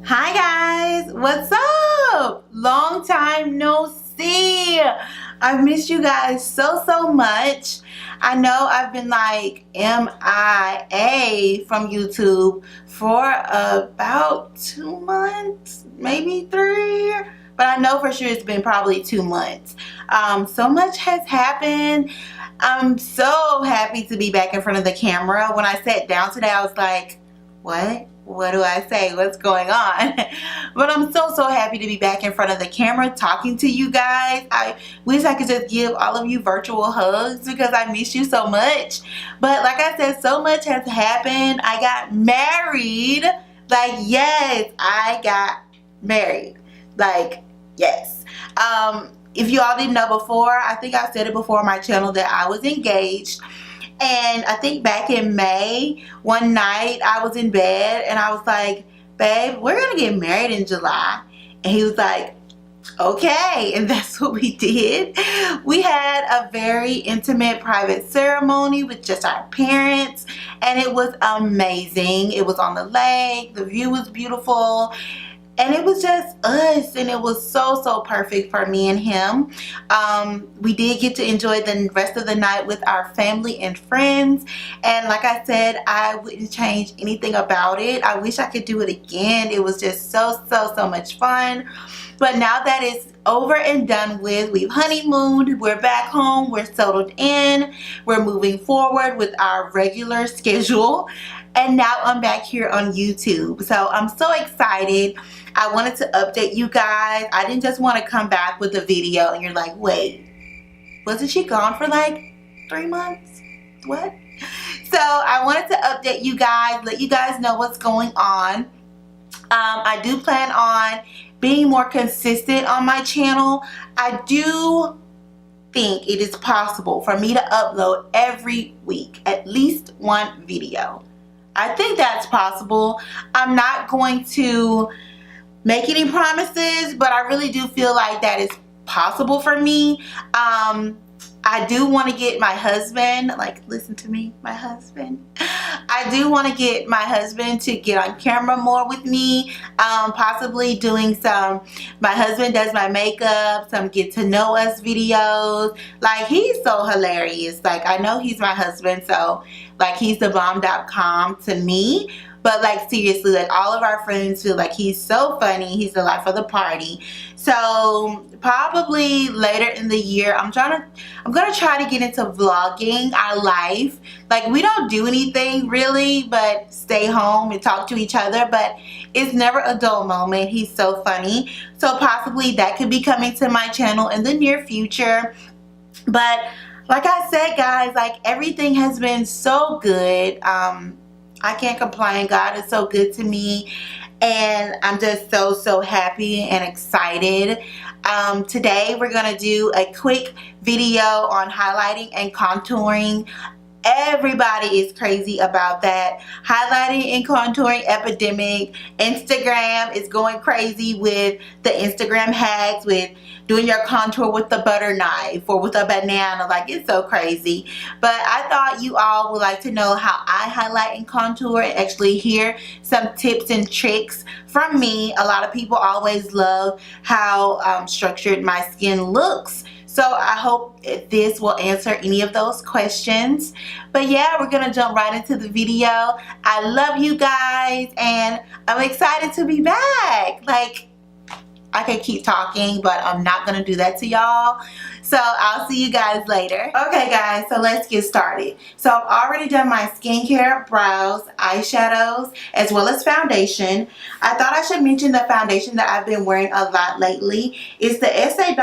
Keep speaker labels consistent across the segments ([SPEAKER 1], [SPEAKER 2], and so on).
[SPEAKER 1] Hi guys, what's up? Long time no see. I've missed you guys so much. I know I've been like MIA from YouTube for about 2 months, maybe 3, but I know for sure it's been probably 2 months. So much has happened. I'm so happy to be back in front of the camera. When I sat down today, I was like, what do I say? What's going on? But I'm so happy to be back in front of the camera talking to you guys. I wish I could just give all of you virtual hugs because I miss you so much. But like I said, so much has happened. I got married. Like, yes, I got married. Like, yes. If you all didn't know before, I think I've said it before on my channel that I was engaged. And I think back in May, one night I was in bed and I was like, babe, we're going to get married in July. And he was like, okay. And that's what we did. We had a very intimate private ceremony with just our parents. And it was amazing. It was on the lake. The view was beautiful. And it was just us, and it was so perfect for me and him. We did get to enjoy the rest of the night with our family and friends, and like I said, I wouldn't change anything about it. I wish I could do it again. It was just so much fun. But now that it's over and done with, we've honeymooned, we're back home, we're settled in, we're moving forward with our regular schedule, and now I'm back here on YouTube. So I'm so excited. I wanted to update you guys. I didn't just want to come back with a video and you're like, wait, wasn't she gone for like 3 months? What? So I wanted to update you guys, let you guys know what's going on. I do plan on being more consistent on my channel. I do think it is possible for me to upload every week at least one video. I think that's possible. I'm not going to make any promises, but I really do feel like that is possible for me. I do want to get my husband, like, listen to me, my husband. I do want to get my husband to get on camera more with me, possibly doing some, my husband does my makeup, some get to know us videos. Like, he's so hilarious. Like, I know he's my husband, so like, he's the bomb.com to me. But like, seriously, like, all of our friends feel like he's so funny. He's the life of the party. So probably later in the year, I'm gonna try to get into vlogging our life. Like, we don't do anything really but stay home and talk to each other, but it's never a dull moment. He's so funny. So possibly that could be coming to my channel in the near future. But like I said, guys, like, everything has been so good. I can't complain. God is so good to me, and I'm just so happy and excited. Today we're gonna do a quick video on highlighting and contouring. Everybody is crazy about that highlighting and contouring epidemic. Instagram is going crazy with the Instagram hacks, with doing your contour with the butter knife or with a banana. Like, it's so crazy. But I thought you all would like to know how I highlight and contour and actually hear some tips and tricks from me. A lot of people always love how structured my skin looks. So I hope this will answer any of those questions. But yeah, we're gonna jump right into the video. I love you guys, and I'm excited to be back. Like, I could keep talking, but I'm not gonna do that to y'all. So I'll see you guys later. Okay guys, so let's get started. So I've already done my skincare, brows, eyeshadows, as well as foundation. I thought I should mention the foundation that I've been wearing a lot lately. It's the Estee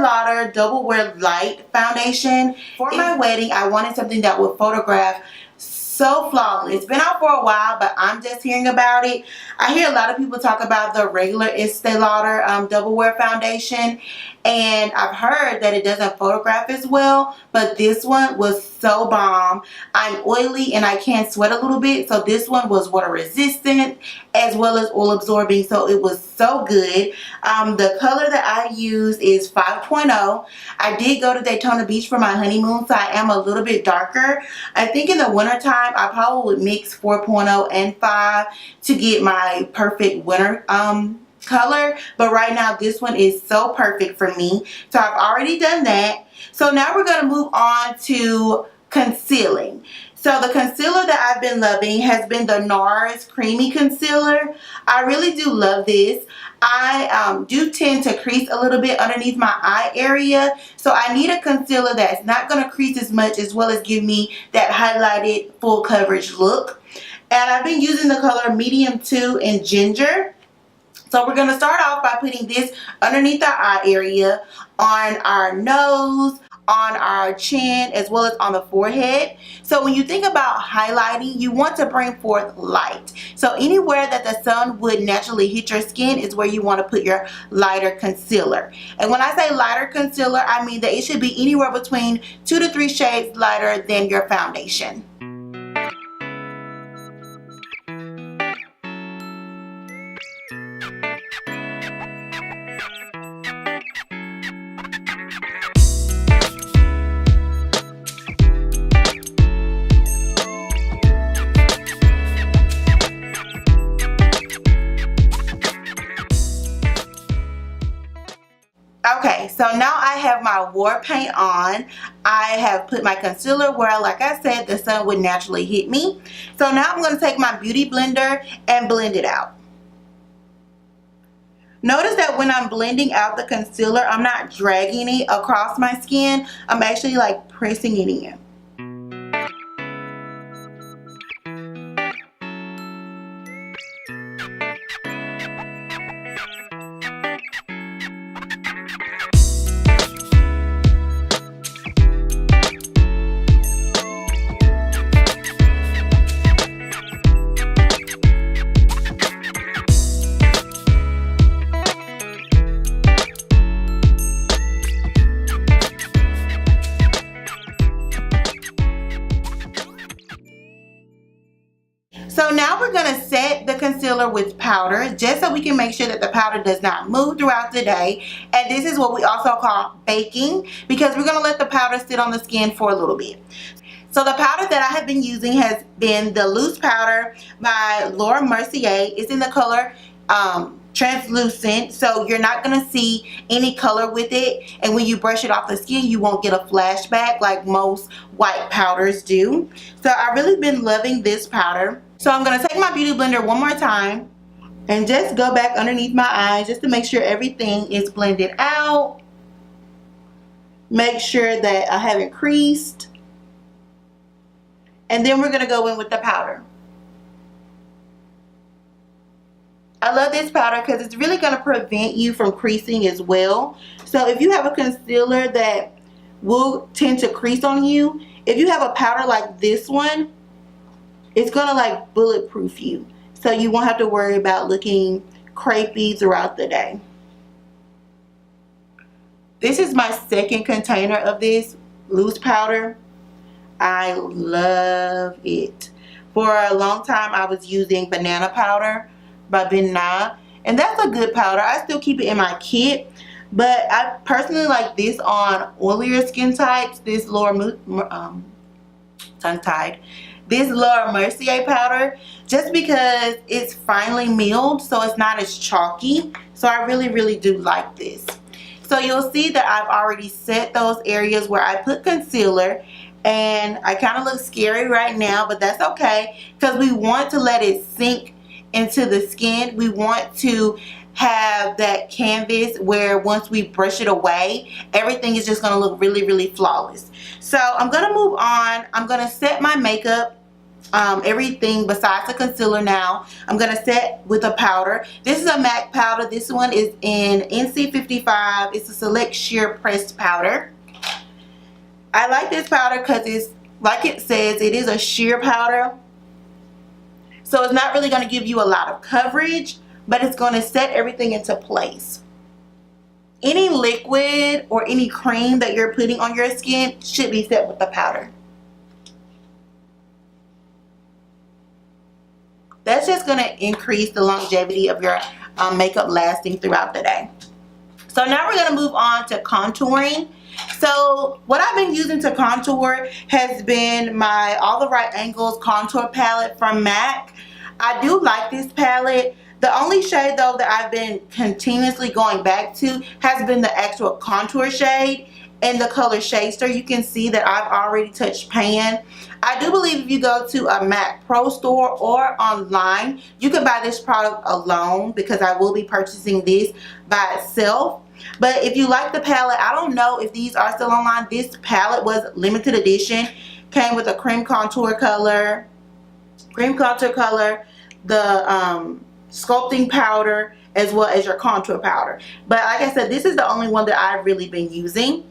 [SPEAKER 1] Lauder Double Wear Light Foundation. For my wedding, I wanted something that would photograph so flawless. It's been out for a while, but I'm just hearing about it. I hear a lot of people talk about the regular Estee Lauder Double Wear Foundation, and I've heard that it doesn't photograph as well, but this one was so bomb. I'm oily and I can sweat a little bit, so this one was water resistant as well as oil absorbing, so it was so good. The color that I use is 5.0. I did go to Daytona Beach for my honeymoon, so I am a little bit darker. I think in the wintertime I probably would mix 4.0 and 5 to get my perfect winter color, but right now this one is so perfect for me, so I've already done that. So now we're going to move on to concealing. So the concealer that I've been loving has been the NARS Creamy Concealer. I really do love this. I do tend to crease a little bit underneath my eye area, so I need a concealer that's not going to crease as much, as well as give me that highlighted full coverage look. And I've been using the color Medium 2 in Ginger. So we're going to start off by putting this underneath our eye area, on our nose, on our chin, as well as on the forehead. So when you think about highlighting, you want to bring forth light. So anywhere that the sun would naturally hit your skin is where you want to put your lighter concealer. And when I say lighter concealer, I mean that it should be anywhere between 2 to 3 shades lighter than your foundation. Okay, so now I have my war paint on. I have put my concealer where, like I said, the sun would naturally hit me. So now I'm going to take my beauty blender and blend it out. Notice that when I'm blending out the concealer, I'm not dragging it across my skin. I'm actually like pressing it in. So now we're going to set the concealer with powder, just so we can make sure that the powder does not move throughout the day. And this is what we also call baking, because we're going to let the powder sit on the skin for a little bit. So the powder that I have been using has been the Loose Powder by Laura Mercier. It's in the color translucent, so you're not going to see any color with it, and when you brush it off the skin you won't get a flashback like most white powders do. So I've really been loving this powder. So I'm going to take my beauty blender one more time and just go back underneath my eyes just to make sure everything is blended out. Make sure that I haven't creased, and then we're going to go in with the powder. I love this powder because it's really going to prevent you from creasing as well. So if you have a concealer that will tend to crease on you, if you have a powder like this one, it's going to like bulletproof you. So you won't have to worry about looking crepey throughout the day. This is my second container of this loose powder. I love it. For a long time I was using banana powder by Ben Nye, and that's a good powder. I still keep it in my kit, but I personally like this on oilier skin types. This Laura this Laura Mercier powder, just because it's finely milled, so it's not as chalky. So I really do like this. So you'll see that I've already set those areas where I put concealer, and I kind of look scary right now, but that's okay, because we want to let it sink into the skin. We want to have that canvas where once we brush it away, everything is just going to look really flawless. So I'm going to move on. I'm going to set my makeup, everything besides the concealer now. I'm going to set with a powder. This is a MAC powder. This one is in NC55. It's a Select Sheer Pressed powder. I like this powder because it's, like it says, it is a sheer powder. So it's not really going to give you a lot of coverage, but it's going to set everything into place. any liquid or any cream that you're putting on your skin should be set with the powder. That's just going to increase the longevity of your makeup lasting throughout the day. So now we're going to move on to contouring. So what I've been using to contour has been my All the Right Angles contour palette from MAC. I do like this palette. The only shade though that I've been continuously going back to has been the actual contour shade in the color Shaster. You can see that I've already touched pan. I do believe if you go to a MAC Pro store or online, you can buy this product alone, because I will be purchasing this by itself. But if you like the palette, I don't know if these are still online. This palette was limited edition. Came with a cream contour color, the sculpting powder, as well as your contour powder. But like I said, this is the only one that I've really been using.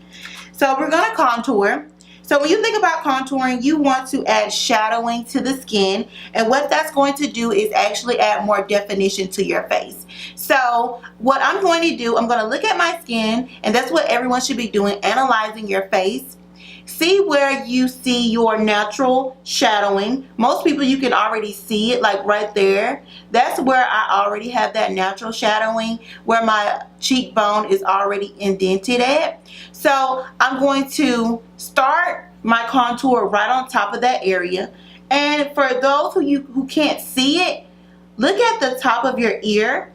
[SPEAKER 1] So we're going to contour. So when you think about contouring, you want to add shadowing to the skin, and what that's going to do is actually add more definition to your face. So what I'm going to do, I'm going to look at my skin, and that's what everyone should be doing, analyzing your face. See where you see your natural shadowing. Most people, you can already see it, like right there. That's where I already have that natural shadowing, where my cheekbone is already indented at. So I'm going to start my contour right on top of that area. And for those who can't see it, look at the top of your ear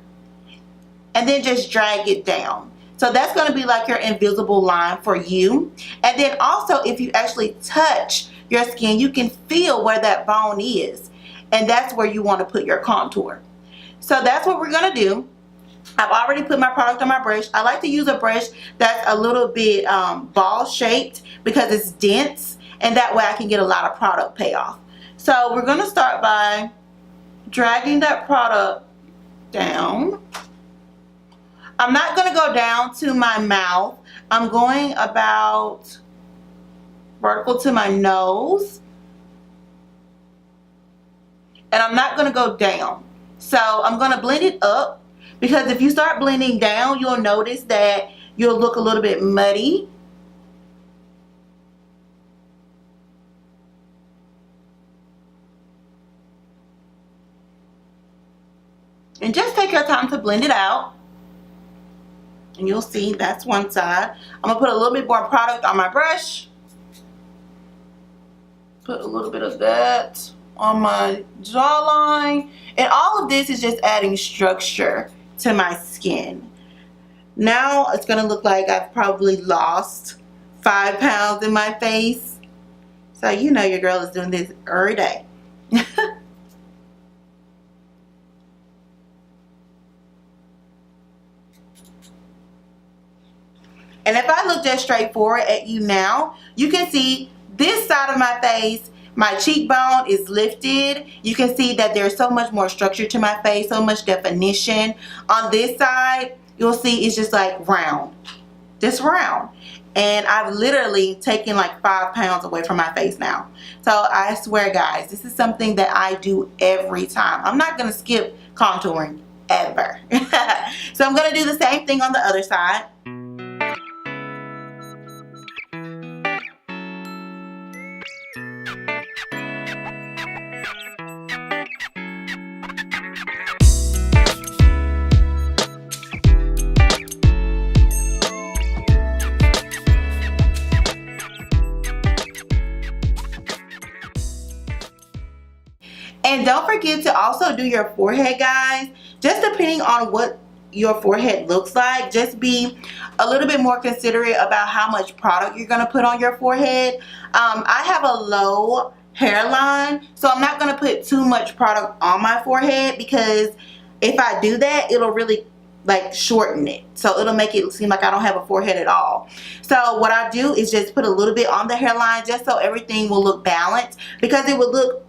[SPEAKER 1] and then just drag it down. So that's going to be like your invisible line for you. And then also, if you actually touch your skin, you can feel where that bone is. And that's where you want to put your contour. So that's what we're going to do. I've already put my product on my brush. I like to use a brush that's a little bit ball shaped, because it's dense. And that way I can get a lot of product payoff. So we're going to start by dragging that product down. I'm not going to go down to my mouth. I'm going about vertical to my nose. And I'm not going to go down. So I'm going to blend it up, because if you start blending down, you'll notice that you'll look a little bit muddy. And just take your time to blend it out. And you'll see that's one side. I'm going to put a little bit more product on my brush. Put a little bit of that on my jawline. And all of this is just adding structure to my skin. Now it's going to look like I've probably lost 5 pounds in my face. So you know your girl is doing this every day. And if I look just straight forward at you now, you can see this side of my face, my cheekbone is lifted. You can see that there's so much more structure to my face, so much definition. On this side, you'll see it's just like round, just round. And I've literally taken like 5 pounds away from my face now. So I swear, guys, this is something that I do every time. I'm not going to skip contouring ever. So I'm going to do the same thing on the other side. And don't forget to also do your forehead, guys. Just depending on what your forehead looks like, just be a little bit more considerate about how much product you're going to put on your forehead. I have a low hairline, so I'm not going to put too much product on my forehead, because if I do that, it'll really like shorten it. So it'll make it seem like I don't have a forehead at all. So what I do is just put a little bit on the hairline, just so everything will look balanced, because it would look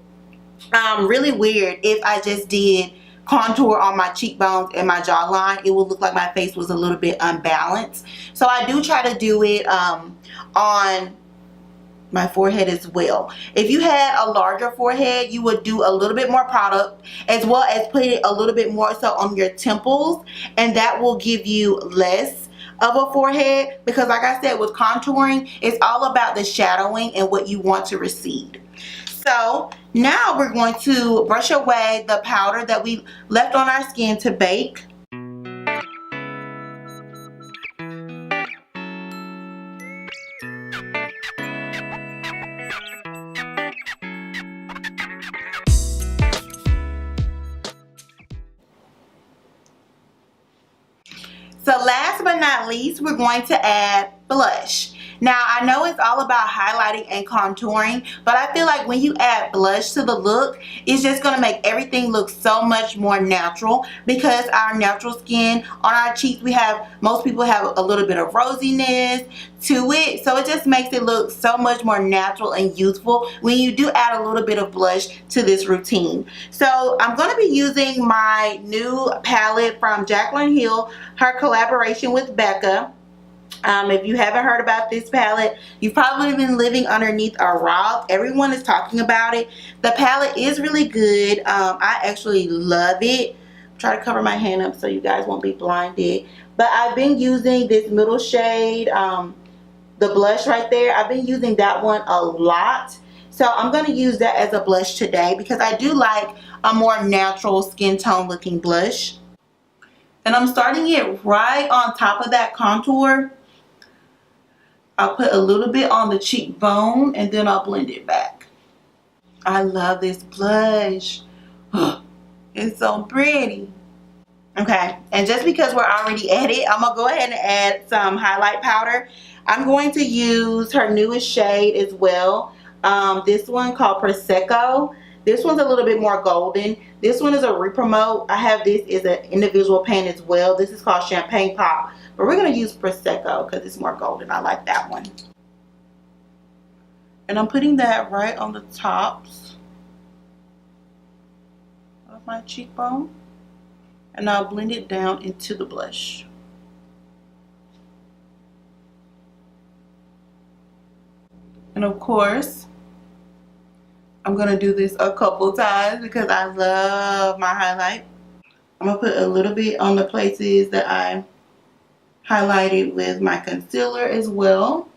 [SPEAKER 1] really weird if I just did contour on my cheekbones and my jawline. It would look like my face was a little bit unbalanced. So I do try to do it on my forehead as well. If you had a larger forehead, you would do a little bit more product, as well as put it a little bit more so on your temples, and that will give you less of a forehead, because like I said, with contouring, it's all about the shadowing and what you want to recede. So now we're going to brush away the powder that we left on our skin to bake. So last but not least, we're going to add blush. Now, I know it's all about highlighting and contouring, but I feel like when you add blush to the look, it's just going to make everything look so much more natural, because our natural skin on our cheeks, most people have a little bit of rosiness to it, so it just makes it look so much more natural and youthful when you do add a little bit of blush to this routine. So I'm going to be using my new palette from Jaclyn Hill, her collaboration with Becca. If you haven't heard about this palette, you've probably been living underneath a rock. Everyone is talking about it. The palette is really good. I actually love it. Try to cover my hand up so you guys won't be blinded. But I've been using this middle shade, the blush right there. I've been using that one a lot. So I'm going to use that as a blush today, because I do like a more natural skin tone looking blush. And I'm starting it right on top of that contour. I'll put a little bit on the cheekbone and then I'll blend it back. I love this blush. It's so pretty. Okay, and just because we're already at it, I'm going to go ahead and add some highlight powder. I'm going to use her newest shade as well. This one called Prosecco. This one's a little bit more golden. This one is a re-promote. I have this as an individual pan as well. This is called Champagne Pop. But we're going to use Prosecco because it's more golden. I like that one. And I'm putting that right on the tops of my cheekbone. And I'll blend it down into the blush. And of course, I'm going to do this a couple times because I love my highlight. I'm going to put a little bit on the places that I highlighted with my concealer as well.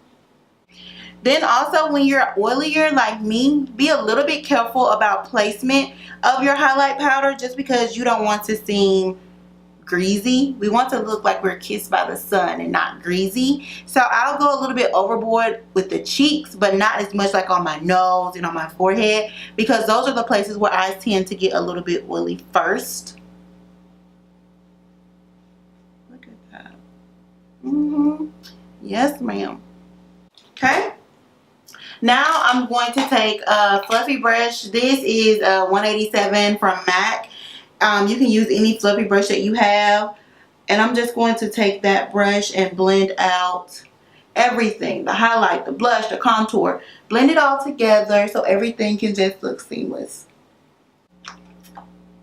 [SPEAKER 1] Then also, when you're oilier like me, be a little bit careful about placement of your highlight powder, just because you don't want to seem greasy. We want to look like we're kissed by the sun and not greasy. So I'll go a little bit overboard with the cheeks, but not as much like on my nose and on my forehead, because those are the places where I tend to get a little bit oily first. Look at that. Yes, ma'am. Okay. Now I'm going to take a fluffy brush. This is a 187 from MAC. You can use any fluffy brush that you have. And I'm just going to take that brush and blend out everything. The highlight, the blush, the contour. Blend it all together so everything can just look seamless.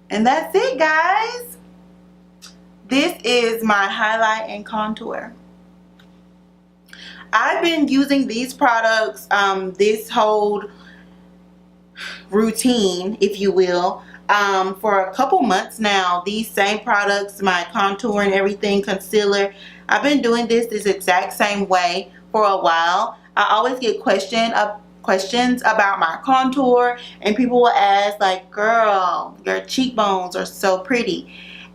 [SPEAKER 1] And that's it, guys. This is my highlight and contour. I've been using these products, this whole routine, if you will, for a couple months now. These same products, my contour and everything, concealer, I've been doing this exact same way for a while. I always get questions about my contour, and people will ask like, girl, your cheekbones are so pretty.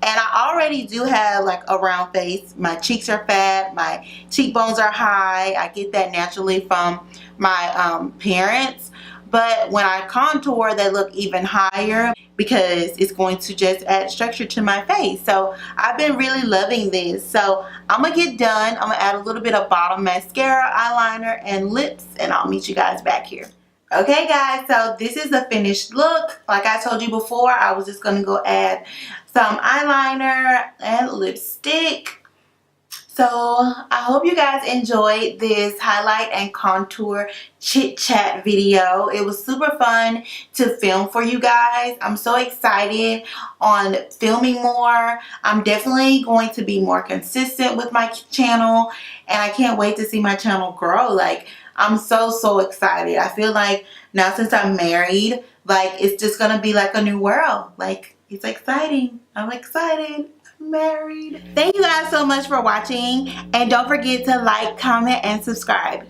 [SPEAKER 1] And I already do have like a round face. My cheeks are fat, my cheekbones are high. I get that naturally from my parents. But when I contour, they look even higher because it's going to just add structure to my face. So I've been really loving this. So I'm going to get done. I'm going to add a little bit of bottom mascara, eyeliner, and lips, and I'll meet you guys back here. Okay, guys, so this is the finished look. Like I told you before, I was just going to go add some eyeliner and lipstick. So I hope you guys enjoyed this highlight and contour chit chat video. It was super fun to film for you guys. I'm so excited on filming more. I'm definitely going to be more consistent with my channel, and I can't wait to see my channel grow. Like, I'm so excited. I feel like now, since I'm married, like, it's just gonna be like a new world. Like, it's exciting. I'm excited. married. Thank you guys so much for watching, and don't forget to like, comment, and subscribe.